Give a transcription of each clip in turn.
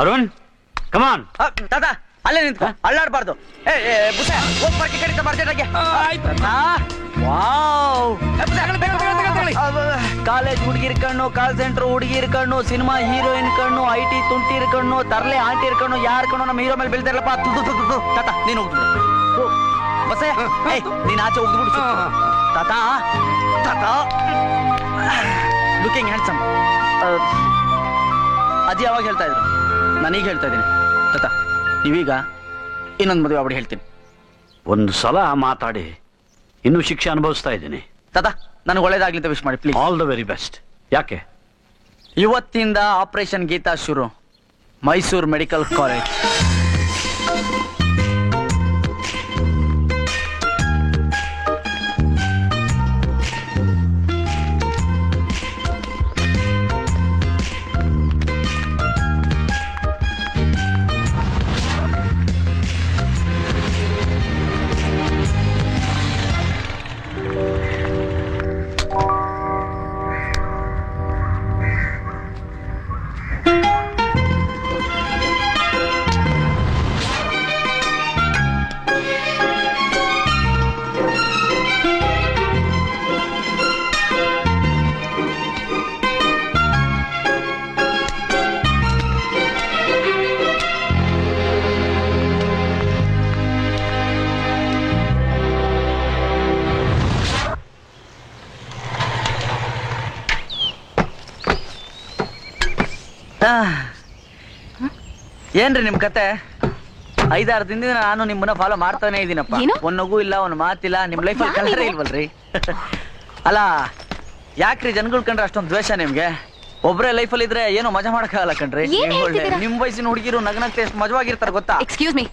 ಅರುಣ್ ಕಮಾನ್. ತಾತ ಅಲ್ಲೇ ನಿಂತ್ಕೊ, ಅಳ್ಳಾಡ್ಬಾರ್ದು. ಕಡಿತ ಬರ್ಜೆಟ್ಗೆ. ಕಾಲೇಜ್ ಹುಡುಗಿರ್ ಕಣ್ಣು, ಕಾಲ್ ಸೆಂಟರ್ ಹುಡುಗಿರ್ ಕಣ್ಣು, ಸಿನಿಮಾ ಹೀರೋಯಿನ್ ಕಣ್ಣು, IT ತುಂಟಿರ್ ಕಣ್ಣು, ತರ್ಲೆ ಆಂಟಿರ್ ಕಣ್ಣು, ಯಾರ್ ಕಣ್ಣು ನಮ್ಮ ಹೀರೋ ಮೇಲೆ ಬೀಳ್ತಾರಲ್ಲಪ್ಪ. ತಾತ ನೀನು ಹೋಗ್ಬಿಡು ಬಸ್ಸೇ, ನೀನ್ ಆಚೆ ಹೋಗ್ಬಿಡು ತಾತ. ತಾತ ಲುಕಿಂಗ್ ಹ್ಯಾಂಡ್ಸಮ್. ಅಜ್ಜಿ ಯಾವಾಗ ಹೇಳ್ತಾ ಇದ್ರು, ನಾನೀಗ ಹೇಳ್ತಾ ಇದ್ದೀನಿ. ತಾತ ನೀವೀಗ ಇನ್ನೊಂದು ಮದುವೆ ಆಗ್ಬಿಡಿ ಹೇಳ್ತೀನಿ. ಒಂದು ಸಲ ಮಾತಾಡಿ ಇನ್ನೂ ಶಿಕ್ಷೆ ಅನುಭವಿಸ್ತಾ ಇದ್ದೀನಿ. ತಾತ ನನಗೆ ಒಳ್ಳೇದಾಗ್ಲಿ ಅಂತ ವಿಶ್ ಮಾಡಿ please. All the very best. ಯಾಕೆ? ಇವತ್ತಿಂದ ಆಪರೇಷನ್ ಗೀತಾ ಶುರು, ಮೈಸೂರು ಮೆಡಿಕಲ್ ಕಾಲೇಜ್. ಏನ್ರಿ ನಿಮ್ ಕತೆ? 5-6 ದಿನದಿಂದ ನಾನು ನಿಮ್ಮನ್ನ ಫಾಲೋ ಮಾಡ್ತಾನೆ ಇದೀನಪ್ಪ. ಒಂದ್ ನಗು ಇಲ್ಲ, ಒಂದ್ ಮಾತಿಲ್ಲ, ನಿಮ್ ಲೈಫಲ್ಲಿ ಕಲರೇ ಇಲ್ವಲ್ರಿ. ಅಲ್ಲ ಯಾಕ್ರಿ ಜನಗಳು ಕಂಡ್ರೆ ಅಷ್ಟೊಂದು ದ್ವೇಷ ನಿಮ್ಗೆ? ಒಬ್ರೇ ಲೈಫಲ್ಲಿ ಇದ್ರೆ ಏನೋ ಮಜಾ ಮಾಡಕ್ಕಾಗಲ್ಲ ಕಣ್ರಿ. ನಿಮ್ ವಯಸ್ಸಿನ ಹುಡುಗಿರು ನಗ್ನಗ್ತೆ ಎಷ್ಟು ಮಜವಾಗಿರ್ತಾರೆ ಗೊತ್ತಾ? Excuse me.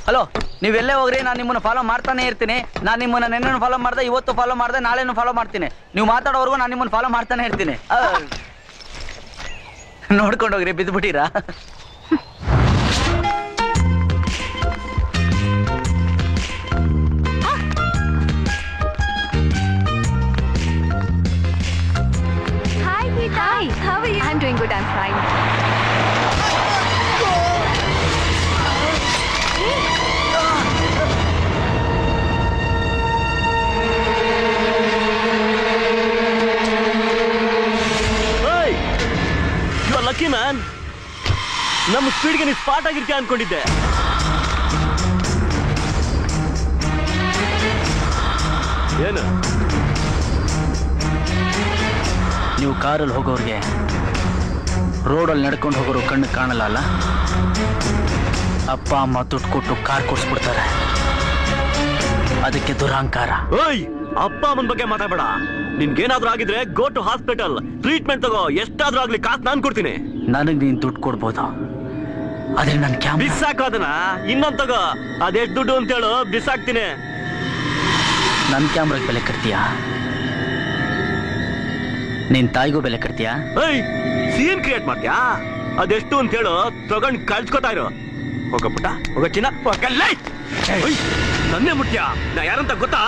ಹಲೋ, ನೀವೆಲ್ಲೇ ಹೋಗ್ರಿ ನಾನು ನಿಮ್ಮನ್ನ ಫಾಲೋ ಮಾಡ್ತಾನೆ ಇರ್ತೀನಿ. ನಾನು ನಿಮ್ಮನ್ನ ನೆನ್ನೆ ಫಾಲೋ ಮಾಡ್ದೆ, ಇವತ್ತು ಫಾಲೋ ಮಾಡ್ದೆ, ನಾಳೆನೂ ಫಾಲೋ ಮಾಡ್ತೀನಿ. ನೀವು ಮಾತಾಡೋವರೆಗೂ ನಾನು ನಿಮ್ಮನ್ನ ಫಾಲೋ ಮಾಡ್ತಾನೆ ಇರ್ತೀನಿ. ನೋಡ್ಕೊಂಡೋಗ್ರಿ, ಬಿದ್ದುಬಿಟ್ಟಿರಾ? Hi, how are you? I'm doing good, I'm fine. Hey, you are lucky man. ನಮ್ಮ ಸ್ಪೀಡ್ಗೆ ನೀನು ಸ್ಪಾಟ್ ಆಗಿರ್ತೀಯ ಅನ್ಕೊಂಡಿದ್ದೆ. ಏನು ನೀವು ಕಾರಲ್ಲಿ ಹೋಗೋರಿಗೆ ರೋಡಲ್ಲಿ ನಡ್ಕೊಂಡು ಹೋಗೋರು ಕಣ್ಣು ಕಾಣಲ್ಲ ಅಲ್ಲ? ಅಪ್ಪ ಅಮ್ಮ ದುಡ್ಡು ಕೊಟ್ಟು ಕಾರ್ ಕೊಡ್ಸ್ಬಿಡ್ತಾರೆ, ಅದಕ್ಕೆ ದುರಹಂಕಾರ. ಓಯ್, ಅಪ್ಪ ಅಮ್ಮನ ಬಗ್ಗೆ ಮಾತಾಡಬೇಡ. ನಿನ್ಗೇನಾದ್ರೂ ಆಗಿದ್ರೆ ಗೋ ಟು ಹಾಸ್ಪಿಟಲ್, ಟ್ರೀಟ್ಮೆಂಟ್ ತಗೋ. ಎಷ್ಟಾದ್ರೂ ಆಗ್ಲಿ ಕಾಸು ನಾನು ಕೊಡ್ತೀನಿ. ನನಗೆ ನೀನು ದುಡ್ಡು ಕೊಡ್ಬೋದು, ಆದ್ರೆ ನನ್ನ ಕ್ಯಾಮ್ರಾ ಬಿಸಾಕು. ಅದನ್ನ ಇನ್ನೊಂದು ತಗೋ, ಅದೆಷ್ಟು ದುಡ್ಡು ಅಂತೇಳು, ಬಿಸಾಕ್ತೀನಿ. ನನ್ನ ಕ್ಯಾಮ್ರಾಗೆ ಬೆಲೆ ಕಟ್ತೀಯಾ? ನಿನ್ ತಾಯಿಗೂ ಬೆಲೆ ಕಟ್ತೀಯಾ? ಸೀನ್ ಕ್ರಿಯೇಟ್ ಮಾಡ್ತೀಯಾ? ಅದೆಷ್ಟು ಅಂತ ಹೇಳು, ತಗೊಂಡ್ ಕಳ್ಸ್ಕೊತಾ ಇರು. ಹೋಗ ಪುಟ್ಟ, ಹೋಗ ಚಿನ್ನ. ನನ್ನೇ ಮುಟ್ಟ್ಯಾ? ನಾ ಯಾರಂತ ಗೊತ್ತಾ?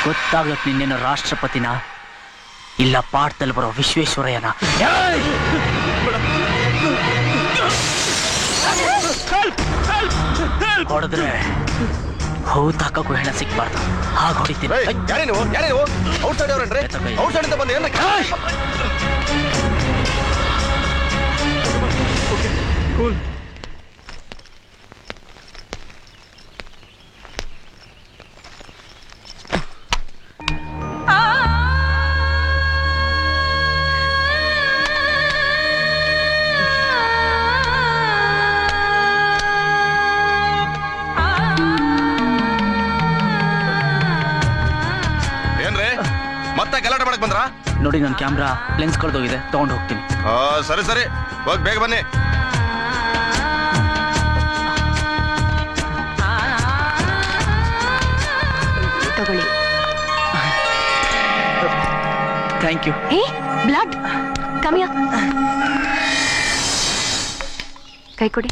ಗೊತ್ತಾಗತ್ ನಿನ್ನೇನು ರಾಷ್ಟ್ರಪತಿನ ಇಲ್ಲ ಪಾಠದಲ್ಲಿ ಬರೋ ವಿಶ್ವೇಶ್ವರಯ್ಯನ? ಹೊಡೆದ್ರೆ ಹೌದ್ ಹಾಕಕ್ಕೂ ಹೆಣ ಸಿಕ್ಬಾರ್ದು, ಹಾಗೆ ಹೊಡಿತೀನಿ. ಔಟ್ ಸೈಡ್ ಅವ್ರನ್ರಿ, ಔಟ್ ಸೈಡ್ ಅಂತ ಬಂದು ಏನ ಕೂಲ್. ಮತ್ತೆ ಗಲಾಟೆ ಮಾಡಕ್ ಬಂದ್ರ? ನೋಡಿ, ನನ್ನ ಕ್ಯಾಮ್ರಾ ಲೆನ್ಸ್ ಕಳೆದೋಗಿದೆ, ತಗೊಂಡು ಹೋಗ್ತೀನಿ. ಸರಿ ಸರಿ, ಹೋಗಿ ಬೇಗ ಬನ್ನಿ. ತಗೊಳ್ಳಿ. Thank you. ಹೇ, ಬ್ಲಡ್ ಕಮ್ಮಿಯ ಕೈ ಕೊಡಿ.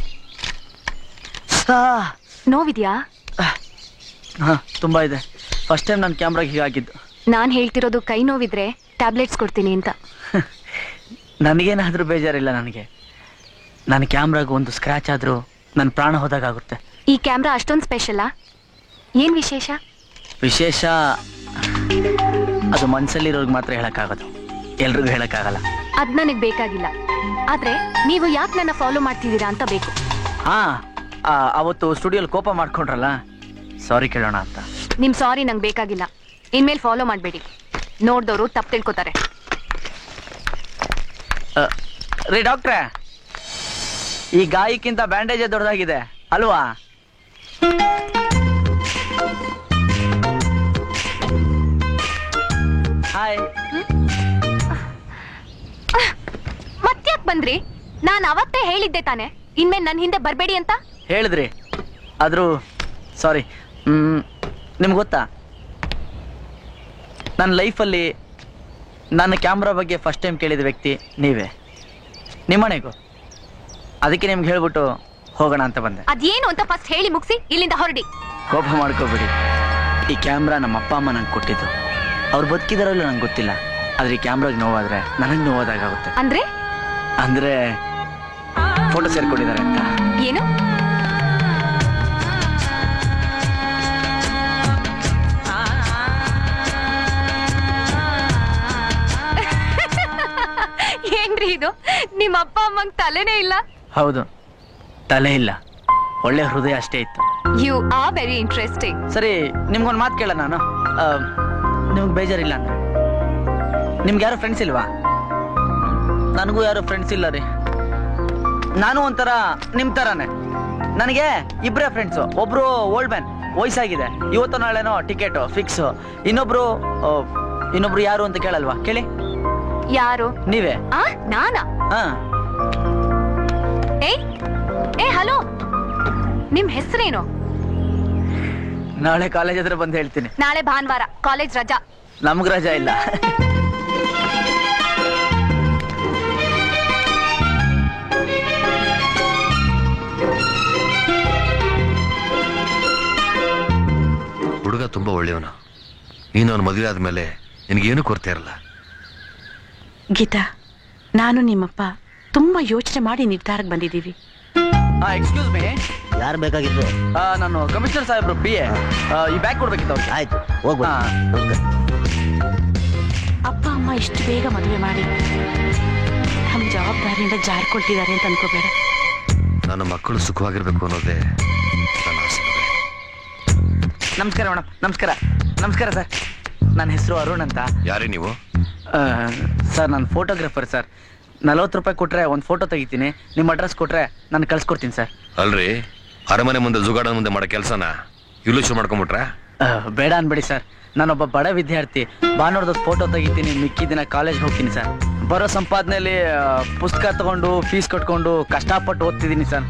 ನೋವಿದ್ಯಾ? ತುಂಬಾ ಇದೆ. ಫಸ್ಟ್ ಟೈಮ್ ನನ್ನ ಕ್ಯಾಮ್ರಾಗೆ ಹೀಗಾಗಿದ್ದು. ನಾನ್ ಹೇಳ್ತಿರೋದು ಕೈ ನೋವಿದ್ರೆ ಟ್ಯಾಬ್ಲೆಟ್ಸ್ ಕೊಡ್ತೀನಿ ಅಂತ. ನನಗೇನಾದ್ರೂ ಬೇಜಾರಿಲ್ಲ. ನನಗೆ ನನ್ನ ಕ್ಯಾಮ್ರಾಗ ಒಂದು ಸ್ಕ್ರಾಚ್ ಆದ್ರೂ ನನ್ನ ಪ್ರಾಣ ಹೋದಾಗುತ್ತೆ. ಈ ಕ್ಯಾಮ್ರಾ ಅಷ್ಟೊಂದು ಸ್ಪೆಷಲಾ? ಏನ್ ವಿಶೇಷ? ವಿಶೇಷ ಅದು ಮನ್ಸಲ್ಲಿರೋರ್ಗೆ ಮಾತ್ರ ಹೇಳಕ್ಕಾಗೋದು, ಎಲ್ರಿಗೂ ಹೇಳಕ್ಕಾಗಲ್ಲ. ಅದ್ ನನಗ್ ಬೇಕಾಗಿಲ್ಲ. ಆದ್ರೆ ನೀವು ಯಾಕೆ ನನ್ನ ಫಾಲೋ ಮಾಡ್ತಿದ್ದೀರಾ ಅಂತ ಬೇಕು. ಹಾ, ಅವತ್ತು ಸ್ಟುಡಿಯೋಲಿ ಕೋಪ ಮಾಡ್ಕೊಂಡ್ರಲ್ಲ, ಸಾರಿ ಕೇಳೋಣ ಅಂತ. ನಿಮ್ ಸಾರಿ ನಂಗೆ ಬೇಕಾಗಿಲ್ಲ. ಇನ್ಮೇಲೆ ಫಾಲೋ ಮಾಡಬೇಡಿ. ನೋಡ್ದವ್ರು ತಪ್ಪು ತಿಳ್ಕೊತಾರೆ. ರೀ ಡಾಕ್ಟ್ರೆ, ಈ ಗಾಯಕ್ಕಿಂತ ಬ್ಯಾಂಡೇಜೇ ದೊಡ್ಡದಾಗಿದೆ ಅಲ್ವಾ? ಹಾಯ್. ಮತ್ತ್ಯಾಕ್ ಬಂದ್ರಿ? ನಾನು ಅವತ್ತೇ ಹೇಳಿದ್ದೆ ತಾನೆ ಇನ್ಮೇಲೆ ನನ್ನ ಹಿಂದೆ ಬರಬೇಡಿ ಅಂತ. ಹೇಳಿದ್ರಿ, ಆದ್ರೂ ಸಾರಿ. ನಿಮ್ಗೆ ಗೊತ್ತಾ, ನನ್ನ ಲೈಫಲ್ಲಿ ನನ್ನ ಕ್ಯಾಮ್ರಾ ಬಗ್ಗೆ ಫಸ್ಟ್ ಟೈಮ್ ಕೇಳಿದ ವ್ಯಕ್ತಿ ನೀವೇ. ನಿಮ್ಮನೆಗೂ ಅದಕ್ಕೆ ನಿಮ್ಗೆ ಹೇಳ್ಬಿಟ್ಟು ಹೋಗೋಣ ಅಂತ ಬಂದೆ. ಅದೇನು ಅಂತ ಫಸ್ಟ್ ಹೇಳಿ ಮುಗಿಸಿ ಇಲ್ಲಿಂದ ಹೊರಡಿ. ಕೋಪ ಮಾಡ್ಕೋಬೇಡಿ. ಈ ಕ್ಯಾಮ್ರಾ ನಮ್ಮ ಅಪ್ಪ ಅಮ್ಮ ನಂಗೆ ಕೊಟ್ಟಿದ್ದು. ಅವ್ರು ಬದುಕಿದಾರಲ್ಲೂ ನಂಗೆ ಗೊತ್ತಿಲ್ಲ. ಆದ್ರೆ ಈ ಕ್ಯಾಮ್ರಾಗೆ ನೋವಾದ್ರೆ ನನಗೆ ನೋವಾದಾಗುತ್ತೆ. ಅಂದ್ರೆ ಅಂದ್ರೆ ಫೋಟೋ ಸೇರ್ಕೊಂಡಿದ್ದಾರೆ ಅಂತ. ಏನು? ಏನ್ರಿ ಇದು? ನಿಮ್ಮ ಅಪ್ಪ ಅಮ್ಮಂಗ್ ತಲೆನೇ ಇಲ್ಲ? ಹೌದು, ತಲೆ ಇಲ್ಲ, ಒಳ್ಳೆ ಹೃದಯ ಅಷ್ಟೇ ಇತ್ತು. You are very interesting. ಸರಿ, ನಿಮ್ಗೊಂದು ಮಾತು ಕೇಳ ನಾನು. ನಿಮ್ಗೆ ಬೇಜಾರಿಲ್ಲ ಅಂದ್ರೆ, ನಿಮ್ಗೆ ಯಾರು ಫ್ರೆಂಡ್ಸ್ ಇಲ್ವಾ? ನನಗೂ ಯಾರು ಫ್ರೆಂಡ್ಸ್ ಇಲ್ಲ ರೀ. ನಾನು ಒಂಥರ ನಿಮ್ ತರಾನೆ. ನನಗೆ ಇಬ್ಬರೇ ಫ್ರೆಂಡ್ಸು. ಒಬ್ರು ಓಲ್ಡ್ ಮ್ಯಾನ್, ವಯಸ್ಸಾಗಿದೆ, ಇವತ್ತು ನಾಳೆನೋ ಟಿಕೆಟ್ ಫಿಕ್ಸ್. ಇನ್ನೊಬ್ರು ಯಾರು ಅಂತ ಕೇಳಲ್ವಾ? ಕೇಳಿ. ಯಾರು? ನೀವೇ. ನಾನಾ? ಹಾ. ಏ ಹಲೋ, ನಿಮ್ ಹೆಸರೇನು? ನಾಳೆ ಕಾಲೇಜ್ ಹತ್ರ ಬಂದು ಹೇಳ್ತೀನಿ. ನಾಳೆ ಭಾನುವಾರ, ಕಾಲೇಜ್ ರಜಾ. ನಮ್ಗ್ ರಜಾ ಇಲ್ಲ. ಹುಡುಗ ತುಂಬಾ ಒಳ್ಳೆಯವನು. ನೀನು ಅವನ ಮದುವೆ ಆದ್ಮೇಲೆ ನಿನಗೇನು ಕೊರತೆ ಇರಲ್ಲ. ಗೀತಾ, ನಾನು ನಿಮ್ಮಪ್ಪ ತುಂಬಾ ಯೋಚನೆ ಮಾಡಿ ನಿರ್ಧಾರಕ್ಕೆ ಬಂದಿದ್ದೀವಿ. ಎಕ್ಸ್ಕ್ಯೂಸ್ ಮೀ, ಯಾರು ಬೇಕಾಗಿತ್ತು? ನಾನು ಕಮಿಷನರ್ ಸಾಹೇಬ್ರು BA. ಈ ಬ್ಯಾಗ್ ಕೊಡ್ಬೇಕಿತ್ತು ಅವ್ರಿಗೆ. ಆಯ್ತು, ಹೋಗ್ಬೋದು. ಅಪ್ಪ ಅಮ್ಮ ಇಷ್ಟು ಬೇಗ ಮದುವೆ ಮಾಡಿ ನಮ್ಮ ಜವಾಬ್ದಾರಿಯಿಂದ ಜಾರ್ಕೊಳ್ತಿದ್ದಾರೆ ಅಂತ ಅನ್ಕೋಬೇಡ. ನನ್ನ ಮಕ್ಕಳು ಸುಖವಾಗಿರ್ಬೇಕು ಅನ್ನೋದೇ ನನ್ನ ಆಸೆ. ನಮಸ್ಕಾರ ಮೇಡಮ್. ನಮಸ್ಕಾರ. ನಮಸ್ಕಾರ ಸರ್. ನನ್ನ ಹೆಸರು ಅರುಣ್ ಅಂತ. ಯಾರೇ ನೀವು? ಸರ್, ನಾನು ಫೋಟೋಗ್ರಾಫರ್ ಸರ್. 40 ರೂಪಾಯಿ ಕೊಟ್ರೆ ಒಂದು ಫೋಟೋ ತೆಗಿತೀನಿ. ನಿಮ್ಮ ಅಡ್ರೆಸ್ ಕೊಟ್ರೆ ನಾನು ಕಳ್ಸ್ಕೊಡ್ತೀನಿ ಸರ್. ಅಲ್ರಿ, ಅರಮನೆ ಮುಂದೆ ಜುಗಾಡ ಮುಂದೆ ಮಾಡೋ ಕೆಲಸನ ಇಲ್ಲೂ ಶುರು ಮಾಡ್ಕೊಂಬಿಟ್ರ? ಬೇಡ ಅನ್ಬೇಡಿ ಸರ್. ನಾನೊಬ್ಬ ಬಡ ವಿದ್ಯಾರ್ಥಿ. ಭಾನುವಾರದ ಫೋಟೋ ತೆಗಿತೀನಿ, ಮಿಕ್ಕಿ ದಿನ ಕಾಲೇಜ್ ಹೋಗ್ತೀನಿ ಸರ್. ಬರೋ ಸಂಪಾದನೆಯಲ್ಲಿ ಪುಸ್ತಕ ತಗೊಂಡು ಫೀಸ್ ಕಟ್ಕೊಂಡು ಕಷ್ಟಪಟ್ಟು ಓದ್ತಿದ್ದೀನಿ ಸರ್.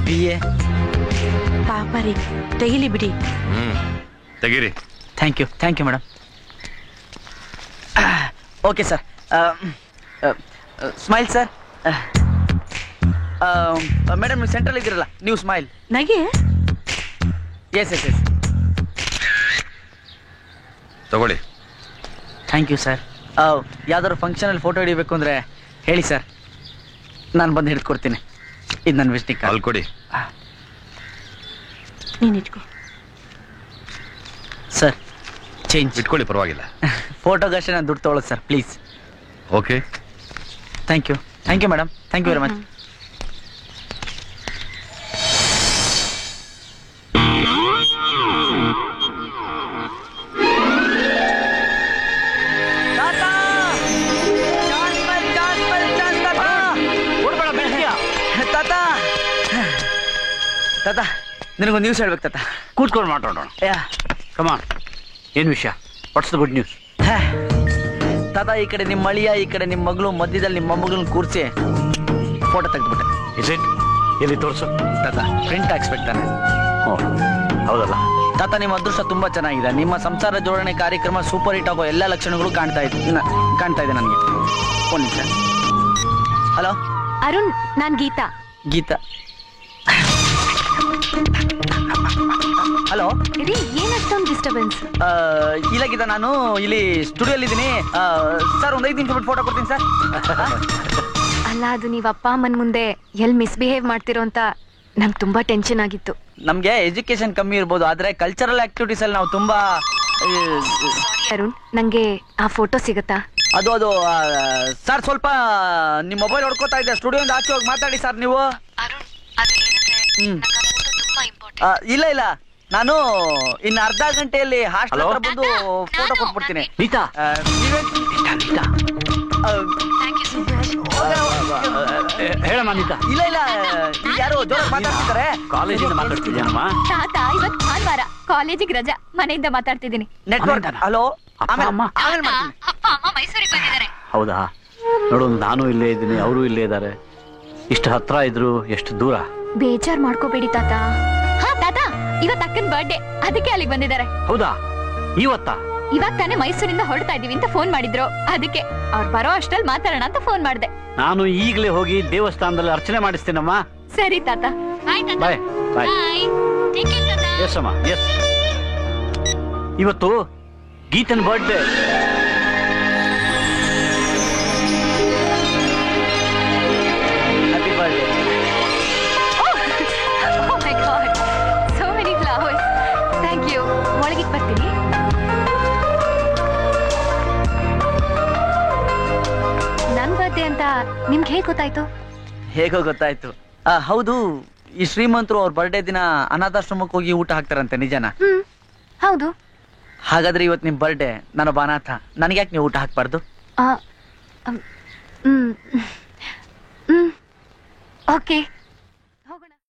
BA. ಪಾಪ ರೀ, ತೆಗಿಲಿ ಬಿಡಿ. ತೆಗೀರಿ. Thank you madam. Okay sir. Smile sir. Madam, ನೀವು ಸೆಂಟ್ರಲ್ ಇದ್ದೀರಲ್ಲ, ನೀವು ಸ್ಮೈಲ್. ನಗೆ. ಎಸ್. ತಗೊಳ್ಳಿ. Thank you sir. ಯಾವ್ದಾದ್ರು ಫಂಕ್ಷನಲ್ಲಿ ಫೋಟೋ ಹಿಡಿಬೇಕು ಅಂದರೆ ಹೇಳಿ ಸರ್, ನಾನು ಬಂದು ಹಿಡಿದುಕೊಡ್ತೀನಿ. ಇದು ನನ್ನ ವಿಸಿಟಿಂಗ್ ಕಾರ್ಡ್. ಅಲ್ಲಿ ಕೊಡಿ. ನೀನು ಇಟ್ಕೋ ಸರ್. ಚೇಂಜ್ ಇಟ್ಕೊಳ್ಳಿ, ಪರವಾಗಿಲ್ಲ. ಫೋಟೋಗಷ್ಟೇ ನಾನು ದುಡ್ಡು ತೊಗೊಳ್ಳೋದು sir, please. Okay. Thank you madam. Thank you very much. ತಾತ, ನಿನಗೊಂದು ನ್ಯೂಸ್ ಹೇಳ್ಬೇಕು ತಾತ. ಕೂತ್ಕೊಂಡು ಮಾತಾಡೋಣ. ಕಮಾನ್, ಏನು ವಿಷಯ? What's the good news? ತಾತ, ಈ ಕಡೆ ನಿಮ್ಮ ಅಳಿಯ, ಈ ಕಡೆ ನಿಮ್ಮ ಮಗಳು, ಮಧ್ಯದಲ್ಲಿ ನಿಮ್ಮ ಮೊಮ್ಮಗಳನ್ನ ಕೂರಿಸಿ ಫೋಟೋ ತೆಗೆದ್ಬಿಟ್ಟೆ. Is it? ಎಲ್ಲಿ ತೋರಿಸು ತಾತ. ಪ್ರಿಂಟ್ ಹಾಕ್ಸ್ಬೇಕು ತಾನೆ. ಓ, ಹೌದಲ್ಲ ತಾತ, ನಿಮ್ಮ ಅದೃಷ್ಟ ತುಂಬಾ ಚೆನ್ನಾಗಿದೆ. ನಿಮ್ಮ ಸಂಸಾರ ಜೋಡಣೆ ಕಾರ್ಯಕ್ರಮ ಸೂಪರ್ ಹಿಟ್ ಆಗೋ ಎಲ್ಲ ಲಕ್ಷಣಗಳು ಕಾಣ್ತಾ ಇದೆ ನನಗೆ. ಒಂದು ನಿಮಿಷ. ಹಲೋ ಅರುಣ್, ನಾನ್ ಗೀತಾ. ಗೀತಾ. ಹಲೋ ರೀ, ಏನಷ್ಟೊಂದು ಡಿಸ್ಟರ್ಬೆನ್ಸ್? ಇಲ್ಲ ಗೀತಾ, ನಾನು ಇಲ್ಲಿ ಸ್ಟುಡಿಯೋಲ್ಲಿ ಇದ್ದೀನಿ ಸರ್. ಒಂದು 5 ನಿಮಿಷ ಬಿಟ್ಟು ಫೋಟೋ ಕೊಡ್ತೀನಿ ಸರ್. ಅಲ್ಲ ಅದು ನೀವ್ ಅಪ್ಪ ಅಮ್ಮನ್ ಮುಂದೆ ಎಲ್ ಮಿಸ್ಬಿಹೇವ್ ಮಾಡ್ತಿರೋ ಅಂತ ನಂಗೆ ತುಂಬಾ ಟೆನ್ಷನ್ ಆಗಿತ್ತು. ನಮ್ಗೆ ಎಜುಕೇಶನ್ ಕಮ್ಮಿ ಇರ್ಬೋದು, ಆದ್ರೆ ಕಲ್ಚರಲ್ ಆಕ್ಟಿವಿಟೀಸ್ ಅಲ್ಲಿ ನಾವು ತುಂಬಾ ಅರುಣ್, ನಂಗೆ ಆ ಫೋಟೋ ಸಿಗತ್ತಾ? ಅದು ಸರ್ ಸ್ವಲ್ಪ ನಿಮ್ ಮೊಬೈಲ್ ಹೊಡ್ಕೋತಾ ಇದ್ದೆ, ಸ್ಟುಡಿಯೋದಿಂದ ಆಚೆ ಹೋಗಿ ಮಾತಾಡಿ ಸರ್ ನೀವು. ಇಲ್ಲ ಇಲ್ಲ, ನಾನು ಇನ್ನು ಅರ್ಧ ಗಂಟೆಯಲ್ಲಿ ಹಾಸ್ಟೆಲ್ ಹತ್ರ ಬಂದು ಫೋಟೋ ಕೊಟ್ಬಿಡ್ತೀನಿ. ನೀತಾ ಹೇಳಮ್ಮ ನೀತಾ. ಇಲ್ಲ ಇಲ್ಲ, ಈಗ ಯಾರು ಜೋರಾಗಿ ಮಾತಾಡ್ತಿದ್ದಾರೆ. ಕಾಲೇಜಿಂದ ಮಾತಾಡ್ತಿದ್ಯಾನಮ್ಮ. ತಾತ, ಇವತ್ ಭಾನುವಾರ, ಕಾಲೇಜಿಗೆ ರಜಾ, ಮನೆಯಿಂದ ಮಾತಾಡ್ತಿದ್ದೀನಿ. ನೆಟ್ವರ್ಕ್. ಹಲೋ, ಅಪ್ಪ ಅಮ್ಮ ಅಪ್ಪ ಅಮ್ಮ ಮೈಸೂರಿಗೆ ಬಂದಿದ್ದಾರೆ. ಹೌದಾ? ನೋಡು, ನಾನು ಇಲ್ಲೇ ಇದ್ದೀನಿ, ಅವರು ಇಲ್ಲೇ ಇದ್ದಾರೆ. ಇಷ್ಟು ಹತ್ರ ಇದ್ರು ಎಷ್ಟು ದೂರ. ಬೇಜಾರ್ ಮಾಡ್ಕೋಬೇಡಿ ತಾತ. ಹಾ ತಾತ, ಇವತ್ ಅಕ್ಕನ್ ಬರ್ಡೇ, ಅದಕ್ಕೆ ಅಲ್ಲಿಗೆ ಬಂದಿದ್ದಾರೆ. ಹೌದಾ? ಇವತ್ತಾ? ಇವಾಗ ತಾನೇ ಮೈಸೂರಿಂದ ಹೊರಡ್ತಾ ಇದೀವಿ ಅಂತ ಫೋನ್ ಮಾಡಿದ್ರು, ಅದಕ್ಕೆ ಅವ್ರು ಬರೋ ಅಷ್ಟ್ರಲ್ಲಿ ಮಾತಾಡೋಣ ಅಂತ ಫೋನ್ ಮಾಡಿದೆ. ನಾನು ಈಗಲೇ ಹೋಗಿ ದೇವಸ್ಥಾನದಲ್ಲಿ ಅರ್ಚನೆ ಮಾಡಿಸ್ತೀನಮ್ಮ. ಸರಿ ತಾತ. Bye bye. ಎಸ್ ಅಮ್ಮ, ಎಸ್. ಇವತ್ತು ಗೀತನ್ birthday. Happy birthday. Oh my God, so many flowers. Thank you. ಒಳಗಿಟ್ ಬರ್ತೀನಿ. ನನ್ ಬರ್ಡೇ ಅಂತ ನಿಮ್ಗೆ ಹೇಗೆ ಗೊತ್ತಾಯ್ತು? ಹೇಗೋ ಗೊತ್ತಾಯ್ತು. ಹೌದು, ಈ ಶ್ರೀಮಂತರು ಅವ್ರ ಬರ್ಡೇ ದಿನ ಅನಾಥಾಶ್ರಮಕ್ಕೆ ಹೋಗಿ ಊಟ ಹಾಕ್ತಾರಂತೆ, ನಿಜನಾ? ಹೌದು. ಹಾಗಾದ್ರೆ ಇವತ್ತು ನಿಮ್ ಬರ್ಡೇ, ನಾನೊಬ್ಬ ಅನಾಥ, ನನಗೆ ಯಾಕೆ ನೀವು ಊಟ ಹಾಕ್ಬಾರ್ದು? ಓಕೆ.